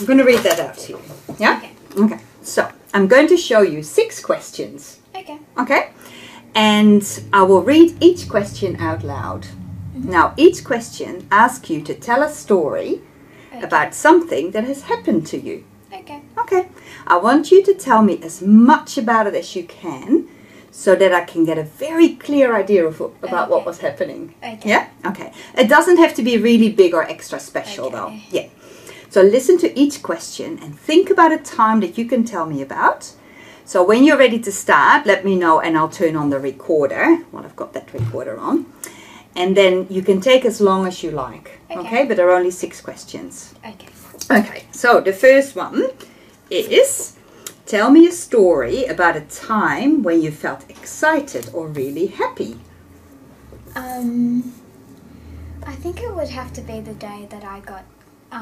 I'm going to read that out to you. Yeah? Okay. Okay. So, I'm going to show you 6 questions. Okay. Okay? And I will read each question out loud. Now, each question asks you to tell a story about something that has happened to you. Okay. Okay. I want you to tell me as much about it as you can so that I can get a very clear idea of about what was happening. Okay. Yeah? Okay. It doesn't have to be really big or extra special though. Yeah. So listen to each question and think about a time that you can tell me about. So when you're ready to start, let me know and I'll turn on the recorder. Well, I've got that recorder on. And then you can take as long as you like. Okay? But there are only 6 questions. Okay. Okay. So the first one is, tell me a story about a time when you felt excited or really happy. I think it would have to be the day that I got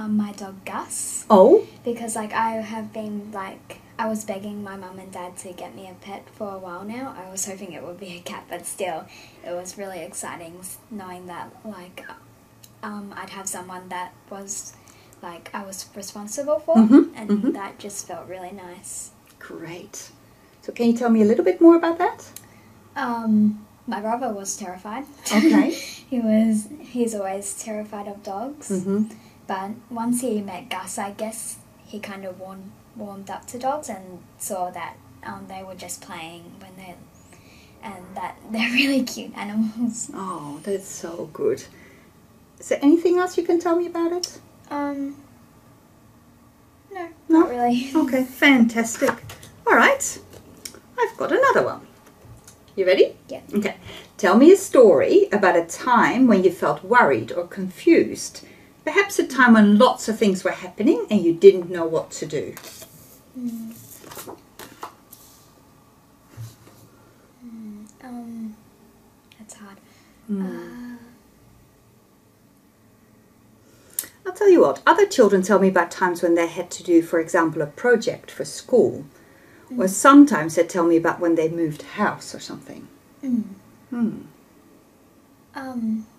my dog Gus. Oh? Because like I have been like, I was begging my mum and dad to get me a pet for a while now. I was hoping it would be a cat, but still it was really exciting knowing that like I'd have someone that was like I was responsible for, and that just felt really nice. Great. So can you tell me a little bit more about that? My brother was terrified. Okay. He's always terrified of dogs. But once he met Gus, I guess he kind of warmed up to dogs and saw that they were just playing and that they're really cute animals. Oh, that's so good. Is there anything else you can tell me about it? No, not really. Okay, fantastic. All right, I've got another one. You ready? Yeah. Okay. Tell me a story about a time when you felt worried or confused. Perhaps a time when lots of things were happening and you didn't know what to do. That's hard. I'll tell you what, other children tell me about times when they had to do, for example, a project for school. Or sometimes they tell me about when they moved house or something.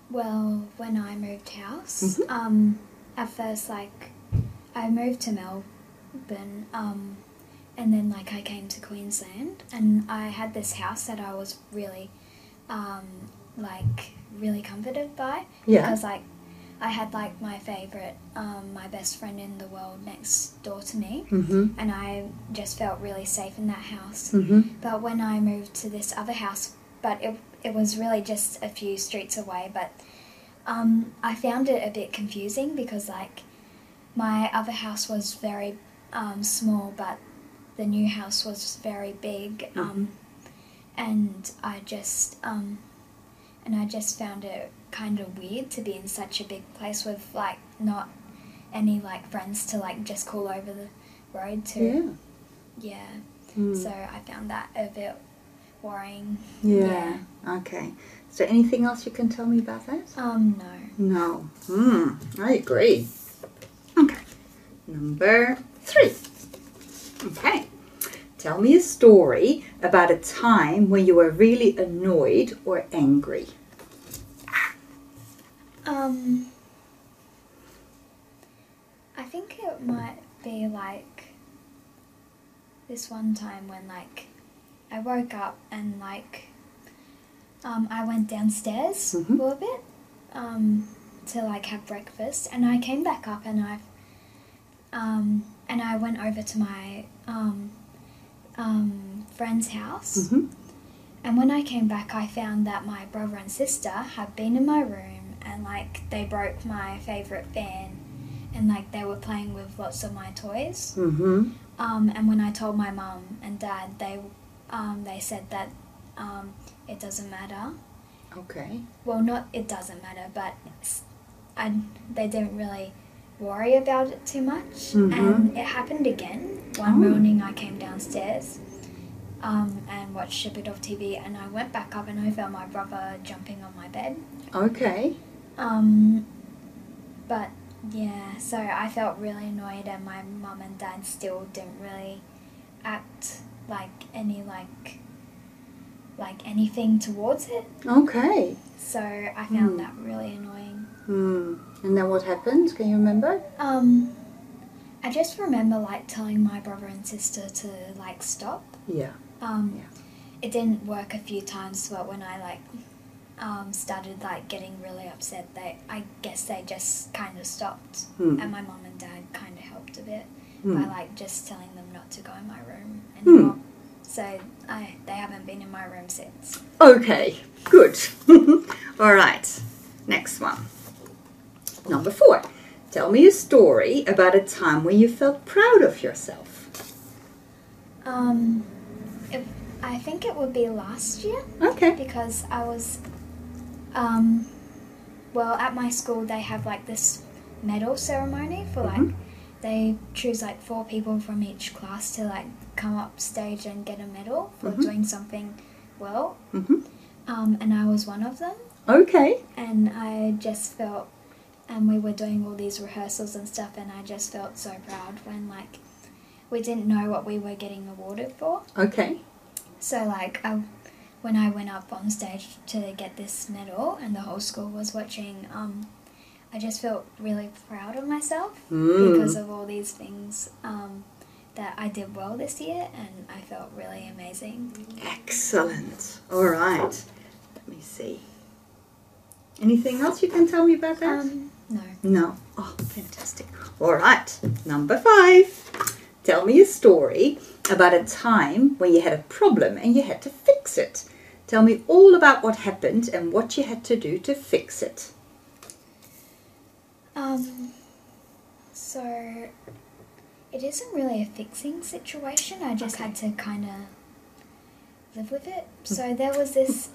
Well, when I moved house, at first, like, I moved to Melbourne, and then, like, I came to Queensland, and I had this house that I was really, really comforted by. Yeah. Because, like, I had, like, my favourite, my best friend in the world next door to me, and I just felt really safe in that house. But when I moved to this other house, but it was really just a few streets away, but I found it a bit confusing because, like, my other house was very small, but the new house was very big, and I just found it kind of weird to be in such a big place with, like, not any, like, friends to, like, just call over the road to. Yeah. So I found that a bit worrying. Yeah. Okay. Is there anything else you can tell me about that? No. No. I agree. Okay. Number 3. Okay. Tell me a story about a time when you were really annoyed or angry. I think it might be like this one time when, like, I woke up and, like, I went downstairs for a bit to, like, have breakfast, and I came back up and I went over to my friend's house, and when I came back I found that my brother and sister had been in my room and, like, they broke my favourite fan and, like, they were playing with lots of my toys. And when I told my mum and dad, they said that it doesn't matter. Okay. Well, not it doesn't matter, but they didn't really worry about it too much. And it happened again. One morning I came downstairs and watched a bit of TV, and I went back up and I felt my brother jumping on my bed. Okay. But yeah, so I felt really annoyed, and my mum and dad still didn't really act like anything towards it. Okay. So I found that really annoying. And then what happened? Can you remember? I just remember like telling my brother and sister to like stop. Yeah. It didn't work a few times, but when I like started like getting really upset, I guess they just kind of stopped, and my mum and dad kind of helped a bit by like just telling them not to go in my room anymore. So they haven't been in my room since. Okay, good. All right, next one. Number 4. Tell me a story about a time when you felt proud of yourself. I think it would be last year. Okay. Because I was, well, at my school they have like this medal ceremony for like, they choose like 4 people from each class to like come up stage and get a medal for doing something well. And I was one of them. Okay. And I just felt, and we were doing all these rehearsals and stuff, and I just felt so proud when like we didn't know what we were getting awarded for. Okay. So like when I went up on stage to get this medal and the whole school was watching, I just felt really proud of myself because of all these things that I did well this year, and I felt really amazing. Excellent. All right. Let me see. Anything else you can tell me about that? No. No. Oh, fantastic. All right. Number 5. Tell me a story about a time when you had a problem and you had to fix it. Tell me all about what happened and what you had to do to fix it. So it isn't really a fixing situation. I just had to kind of live with it. So there was this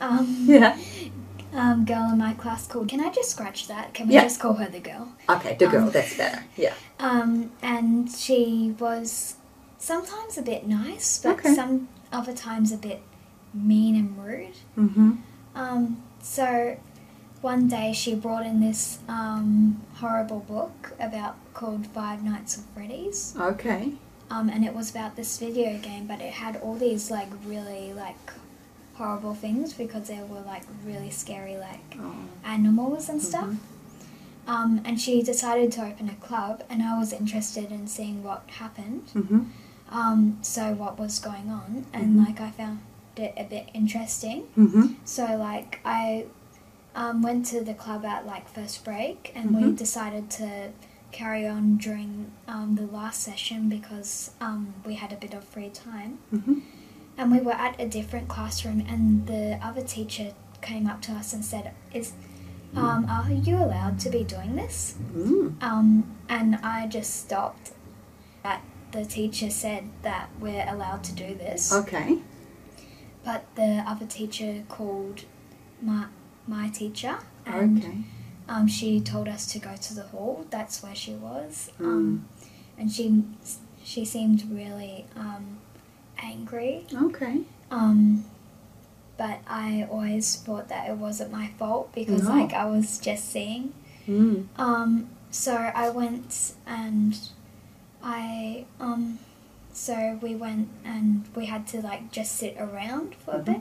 girl in my class called, can I just scratch that? Can we just call her the girl? Okay, the girl, that's better. Yeah. And she was sometimes a bit nice, but some other times a bit mean and rude. So one day she brought in this horrible book called Five Nights at Freddy's. Okay. And it was about this video game, but it had all these like really like horrible things because there were like really scary like animals and stuff. And she decided to open a club, and I was interested in seeing what happened. So what was going on, and like I found it a bit interesting. So like I went to the club at like first break, and we decided to carry on during the last session because we had a bit of free time. And we were at a different classroom, and the other teacher came up to us and said, are you allowed to be doing this? And I just stopped. The teacher said that we're allowed to do this. Okay. But the other teacher called my teacher, and she told us to go to the hall. That's where she was. And she seemed really angry. Okay. But I always thought that it wasn't my fault because like I was just seeing. So I went and so we went and we had to like just sit around for a bit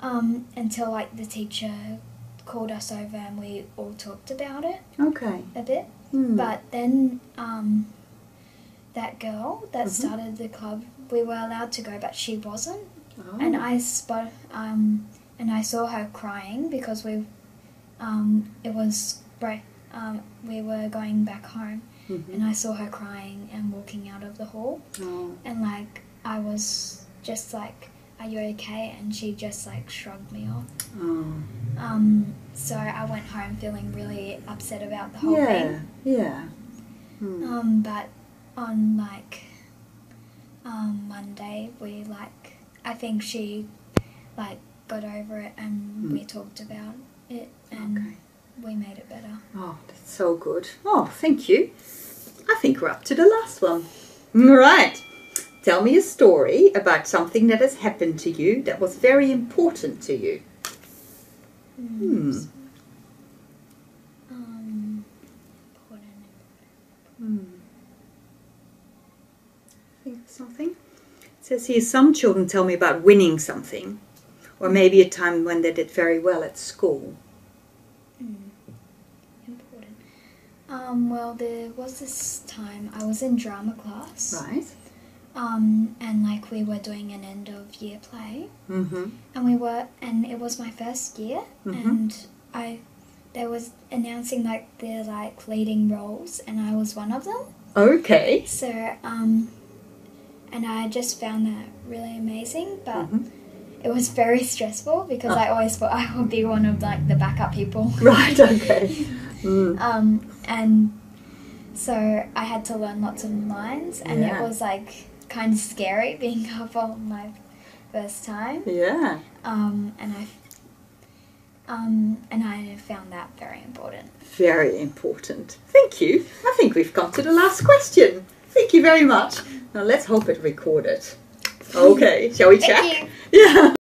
until like the teacher called us over and we all talked about it a bit. But then that girl that started the club, we were allowed to go, but she wasn't. And I saw her crying because we were going back home, and I saw her crying and walking out of the hall, and like I was just like, "Are you okay?" And she just like shrugged me off. So I went home feeling really upset about the whole thing. But on like Monday, I think she like got over it, and we talked about it, and we made it better. Oh, that's so good. Oh, thank you. I think we're up to the last one. All right. Tell me a story about something that has happened to you that was very important to you. Think of something. It says here, some children tell me about winning something, or maybe a time when they did very well at school. Important. Well, there was this time I was in drama class. Right. And like we were doing an end of year play. Mm-hmm. And it was my first year, Mm-hmm. and they was announcing like their like leading roles, and I was one of them. Okay. So, and I just found that really amazing, but it was very stressful because I always thought I would be one of like the backup people. Right, okay. And so I had to learn lots of lines, and it was like kind of scary being up on my first time. Yeah. And I found that very important. Very important. Thank you. I think we've got to the last question. Thank you very much. Now let's hope it recorded. Okay, shall we check? Thank you. Yeah.